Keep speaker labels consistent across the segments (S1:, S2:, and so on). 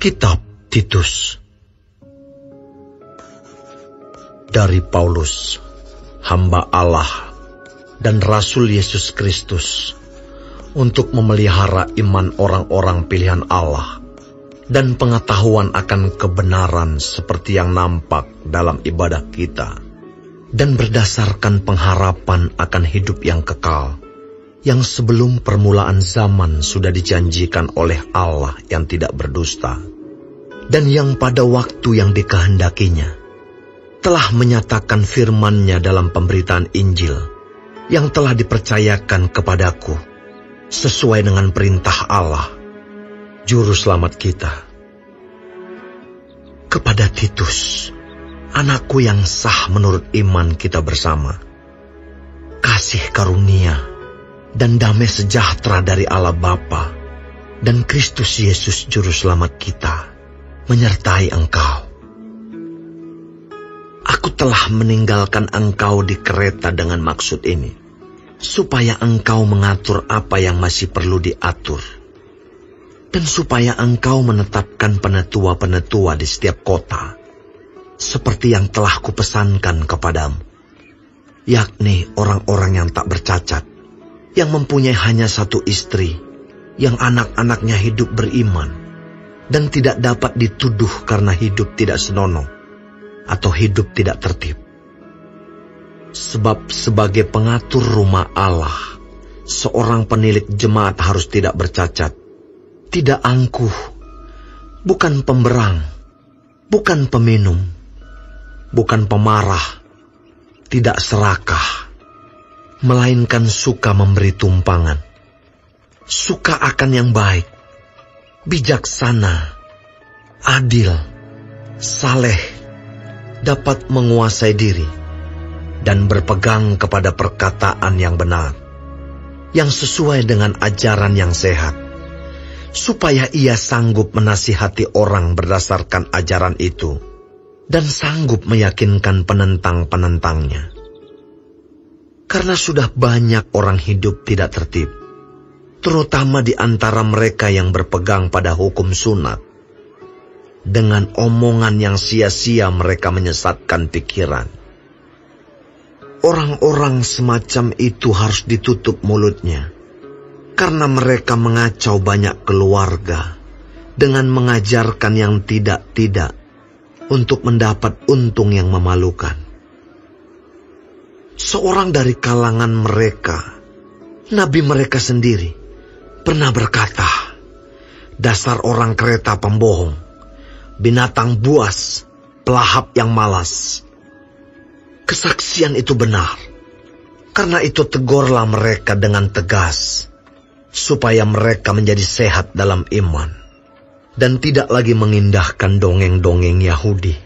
S1: Kitab Titus. Dari Paulus, hamba Allah dan Rasul Yesus Kristus, untuk memelihara iman orang-orang pilihan Allah dan pengetahuan akan kebenaran seperti yang nampak dalam ibadah kita, dan berdasarkan pengharapan akan hidup yang kekal, yang sebelum permulaan zaman sudah dijanjikan oleh Allah yang tidak berdusta, dan yang pada waktu yang dikehendakinya telah menyatakan firman-Nya dalam pemberitaan Injil yang telah dipercayakan kepadaku sesuai dengan perintah Allah, Juru Selamat kita. Kepada Titus, anakku yang sah menurut iman kita bersama, kasih karunia dan damai sejahtera dari Allah Bapa dan Kristus Yesus Juru Selamat kita menyertai engkau. Aku telah meninggalkan engkau di Kreta dengan maksud ini, supaya engkau mengatur apa yang masih perlu diatur, dan supaya engkau menetapkan penetua-penetua di setiap kota, seperti yang telah kupesankan kepadamu, yakni orang-orang yang tak bercacat, yang mempunyai hanya satu istri, yang anak-anaknya hidup beriman, dan tidak dapat dituduh karena hidup tidak senonoh, atau hidup tidak tertib. Sebab sebagai pengatur rumah Allah, seorang penilik jemaat harus tidak bercacat, tidak angkuh, bukan pemberang, bukan peminum, bukan pemarah, tidak serakah, melainkan suka memberi tumpangan, suka akan yang baik, bijaksana, adil, saleh, dapat menguasai diri, dan berpegang kepada perkataan yang benar, yang sesuai dengan ajaran yang sehat, supaya ia sanggup menasihati orang berdasarkan ajaran itu, dan sanggup meyakinkan penentang-penentangnya. Karena sudah banyak orang hidup tidak tertib, terutama di antara mereka yang berpegang pada hukum sunat. Dengan omongan yang sia-sia mereka menyesatkan pikiran. Orang-orang semacam itu harus ditutup mulutnya, karena mereka mengacau banyak keluarga dengan mengajarkan yang tidak-tidak untuk mendapat untung yang memalukan. Seorang dari kalangan mereka, nabi mereka sendiri, pernah berkata, "Dasar orang Kreta pembohong, binatang buas, pelahap yang malas." Kesaksian itu benar. Karena itu tegurlah mereka dengan tegas, supaya mereka menjadi sehat dalam iman, dan tidak lagi mengindahkan dongeng-dongeng Yahudi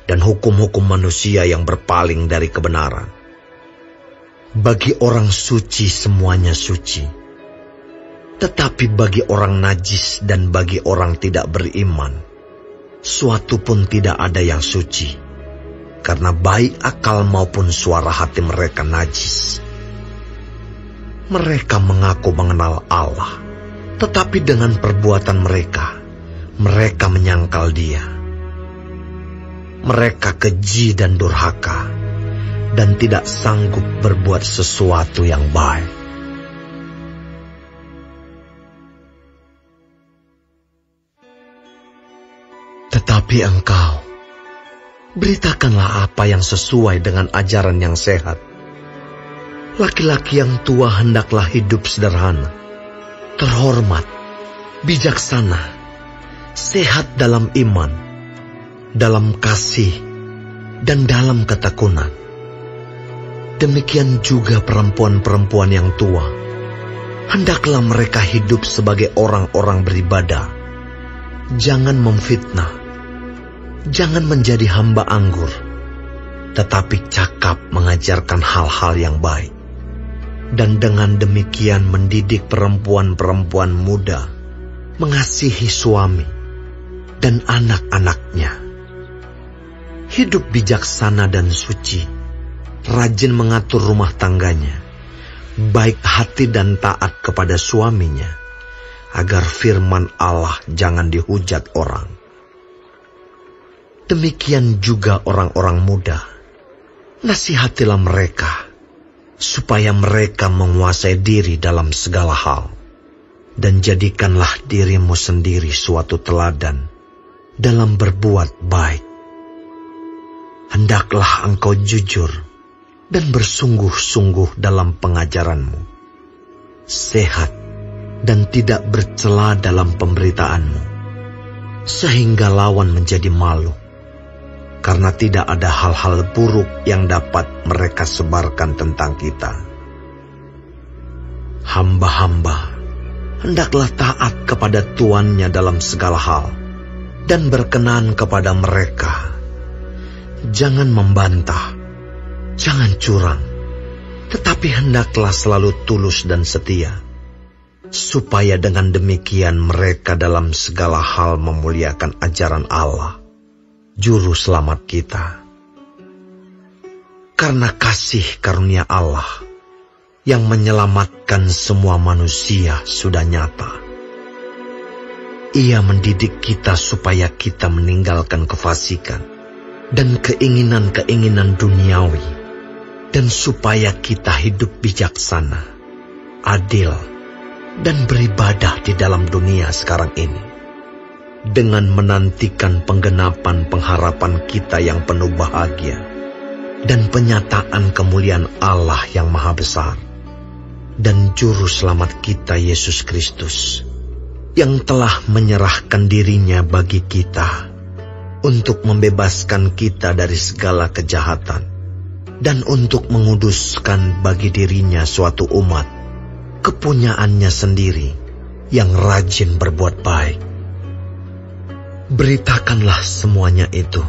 S1: dan hukum-hukum manusia yang berpaling dari kebenaran. Bagi orang suci semuanya suci, tetapi bagi orang najis dan bagi orang tidak beriman, suatu pun tidak ada yang suci, karena baik akal maupun suara hati mereka najis. Mereka mengaku mengenal Allah, tetapi dengan perbuatan mereka, mereka menyangkal Dia. Mereka keji dan durhaka, dan tidak sanggup berbuat sesuatu yang baik. Tetapi engkau, beritakanlah apa yang sesuai dengan ajaran yang sehat. Laki-laki yang tua hendaklah hidup sederhana, terhormat, bijaksana, sehat dalam iman, dalam kasih, dan dalam ketekunan. Demikian juga perempuan-perempuan yang tua, hendaklah mereka hidup sebagai orang-orang beribadah. Jangan memfitnah, jangan menjadi hamba anggur, tetapi cakap mengajarkan hal-hal yang baik, dan dengan demikian mendidik perempuan-perempuan muda mengasihi suami dan anak-anaknya. Hidup bijaksana dan suci, rajin mengatur rumah tangganya, baik hati dan taat kepada suaminya, agar firman Allah jangan dihujat orang. Demikian juga orang-orang muda. Nasihatilah mereka, supaya mereka menguasai diri dalam segala hal. Dan jadikanlah dirimu sendiri suatu teladan dalam berbuat baik. Hendaklah engkau jujur dan bersungguh-sungguh dalam pengajaranmu, sehat dan tidak bercela dalam pemberitaanmu, sehingga lawan menjadi malu, karena tidak ada hal-hal buruk yang dapat mereka sebarkan tentang kita. Hamba-hamba hendaklah taat kepada tuannya dalam segala hal, dan berkenan kepada mereka. Jangan membantah, jangan curang, tetapi hendaklah selalu tulus dan setia, supaya dengan demikian mereka dalam segala hal memuliakan ajaran Allah, Juru Selamat kita. Karena kasih karunia Allah yang menyelamatkan semua manusia sudah nyata. Ia mendidik kita supaya kita meninggalkan kefasikan dan keinginan-keinginan duniawi, dan supaya kita hidup bijaksana, adil, dan beribadah di dalam dunia sekarang ini, dengan menantikan penggenapan pengharapan kita yang penuh bahagia dan penyataan kemuliaan Allah yang maha besar dan Juru Selamat kita Yesus Kristus, yang telah menyerahkan dirinya bagi kita untuk membebaskan kita dari segala kejahatan dan untuk menguduskan bagi dirinya suatu umat, kepunyaannya sendiri yang rajin berbuat baik. Beritakanlah semuanya itu,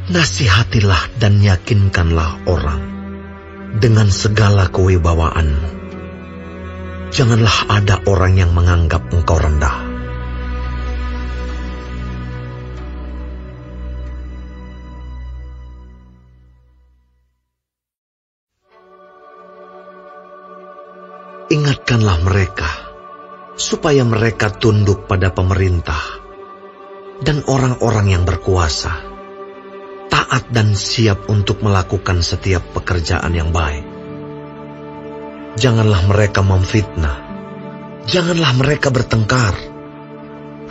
S1: nasihatilah dan yakinkanlah orang dengan segala kewibawaanmu. Janganlah ada orang yang menganggap engkau rendah. Ingatkanlah mereka, supaya mereka tunduk pada pemerintah dan orang-orang yang berkuasa, taat dan siap untuk melakukan setiap pekerjaan yang baik. Janganlah mereka memfitnah, janganlah mereka bertengkar.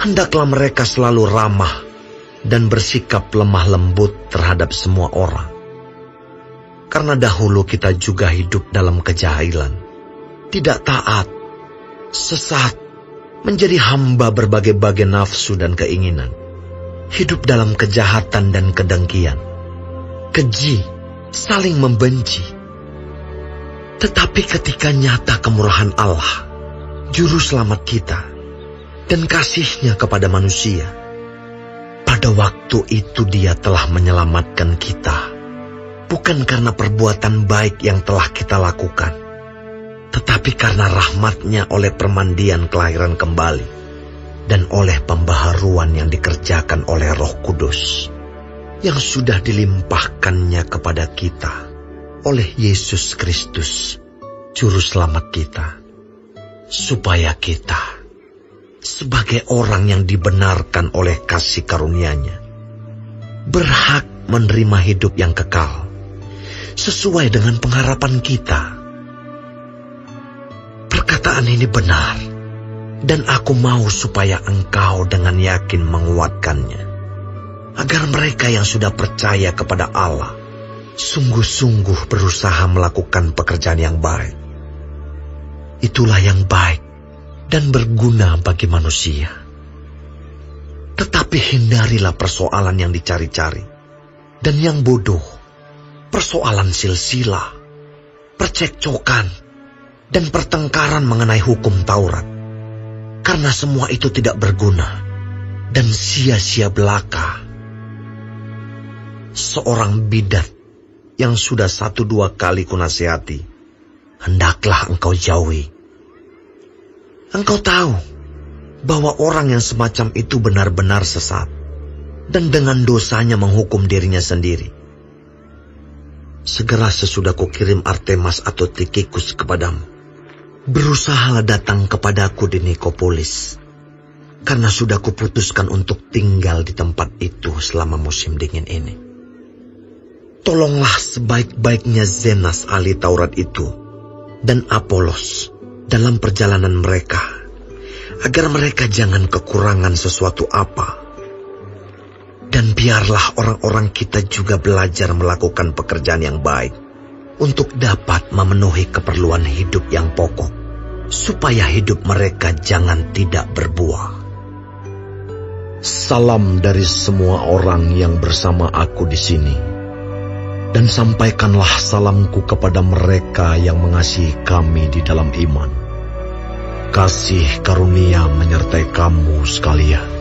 S1: Hendaklah mereka selalu ramah dan bersikap lemah lembut terhadap semua orang. Karena dahulu kita juga hidup dalam kejahilan, tidak taat, sesat, menjadi hamba berbagai-bagai nafsu dan keinginan, hidup dalam kejahatan dan kedengkian, keji, saling membenci. Tetapi ketika nyata kemurahan Allah, Juru Selamat kita, dan kasih-Nya kepada manusia, pada waktu itu Dia telah menyelamatkan kita, bukan karena perbuatan baik yang telah kita lakukan, tetapi karena rahmat-Nya oleh permandian kelahiran kembali dan oleh pembaharuan yang dikerjakan oleh Roh Kudus yang sudah dilimpahkan-Nya kepada kita oleh Yesus Kristus, Juru Selamat kita, supaya kita sebagai orang yang dibenarkan oleh kasih karunia-Nya berhak menerima hidup yang kekal sesuai dengan pengharapan kita. Perkataan ini benar, dan aku mau supaya engkau dengan yakin menguatkannya, agar mereka yang sudah percaya kepada Allah sungguh-sungguh berusaha melakukan pekerjaan yang baik. Itulah yang baik dan berguna bagi manusia. Tetapi hindarilah persoalan yang dicari-cari dan yang bodoh, persoalan silsilah, percekcokan, dan pertengkaran mengenai hukum Taurat, karena semua itu tidak berguna dan sia-sia belaka. Seorang bidat yang sudah 1-2 kali kunasihati, hendaklah engkau jauhi. Engkau tahu bahwa orang yang semacam itu benar-benar sesat, dan dengan dosanya menghukum dirinya sendiri. Segera sesudah kukirim Artemas atau Tikhikus kepadamu, berusahalah datang kepadaku di Nikopolis, karena sudah kuputuskan untuk tinggal di tempat itu selama musim dingin ini. Tolonglah sebaik-baiknya Zenas ahli Taurat itu dan Apolos dalam perjalanan mereka, agar mereka jangan kekurangan sesuatu apa. Dan biarlah orang-orang kita juga belajar melakukan pekerjaan yang baik untuk dapat memenuhi keperluan hidup yang pokok, supaya hidup mereka jangan tidak berbuah.
S2: Salam dari semua orang yang bersama aku di sini. Dan sampaikanlah salamku kepada mereka yang mengasihi kami di dalam iman. Kasih karunia menyertai kamu sekalian.